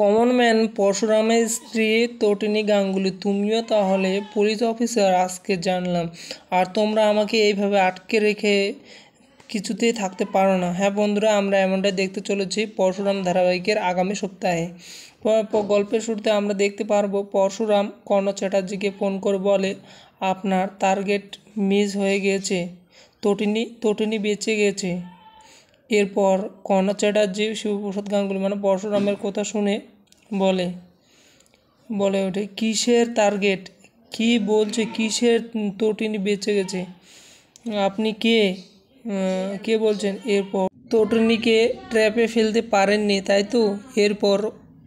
Common man পরশুরামের স্ত্রী তটিনী গাঙ্গুলি, তুমিও তাহলে পুলিশ অফিসার? আজকে জানলাম। আর তোমরা আমাকে এইভাবে আটকে রেখে কিছুতেই থাকতে পারো না। হ্যাঁ বন্ধুরা, আমরা এমনটাই দেখতে চলেছি পরশুরাম ধারাবাহিকের আগামী সপ্তাহে। গল্পের শুরুতে আমরা দেখতে পারবো পরশুরাম কর্ণ চ্যাটার্জিকে ফোন করে বলে, আপনার টার্গেট মিস হয়ে গিয়েছে, তটিনী বেঁচে গেছে। এরপর কর্ণ চ্যাটার্জি শিবপ্রসাদ গাঙ্গুলি মানে পরশুরামের কথা শুনে বলে ওঠে, কিসের টার্গেট, কি বলছে, কিসের তটিনী বেঁচে গেছে, আপনি কে বলছেন? এরপর তটিনীকে ট্র্যাপে ফেলতে পারেননি তাই তো? এরপর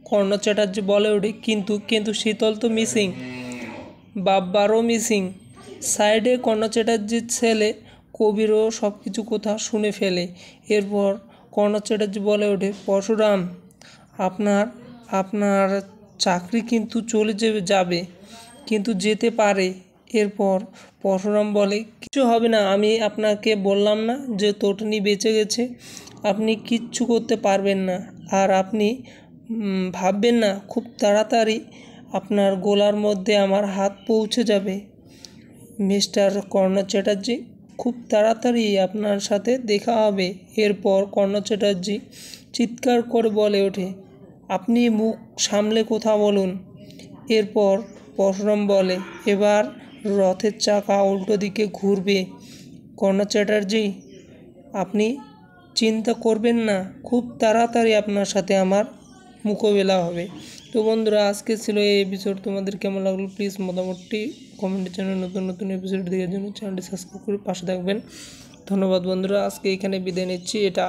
কর্ণ চ্যাটার্জি বলে ওঠে, কিন্তু শীতল তো মিসিং, বাব্বারও মিসিং। সাইডে কর্ণ চ্যাটার্জির ছেলে কবিরও সব কিছু কথা শুনে ফেলে। এরপর কর্ণ চ্যাটার্জি বলে ওঠে, পরশুরাম, আপনার চাকরি কিন্তু চলে যাবে, কিন্তু যেতে পারে। এরপর পরশুরাম বলে, কিছু হবে না, আমি আপনাকে বললাম না যে তটিনী বেঁচে গেছে, আপনি কিচ্ছু করতে পারবেন না। আর আপনি ভাববেন না খুব তাড়াতাড়ি আপনার গোলার মধ্যে আমার হাত পৌঁছে যাবে মিস্টার কর্ণ চ্যাটার্জি, খুব তাড়াতাড়ি আপনার সাথে দেখা হবে। এরপর কর্ণ চ্যাটার্জি চিৎকার করে বলে ওঠে, আপনি মুখ সামলে কথা বলুন। এরপর পরশুরাম বলে, এবার রথের চাকা উল্টো দিকে ঘুরবে কর্ণ চ্যাটার্জি, আপনি চিন্তা করবেন না, খুব তাড়াতাড়ি আপনার সাথে আমার মোকাবেলা হবে। তো বন্ধুরা, আজকে ছিল এই এপিসোড। তোমাদের কেমন লাগলো প্লিজ মোটামুটি কমেন্টের জন্য। নতুন এপিসোড দেখার জন্য চ্যানেলটি সাবস্ক্রাইব করে পাশে থাকবেন। ধন্যবাদ বন্ধুরা, আজকে এখানে বিদায় নিচ্ছি। এটা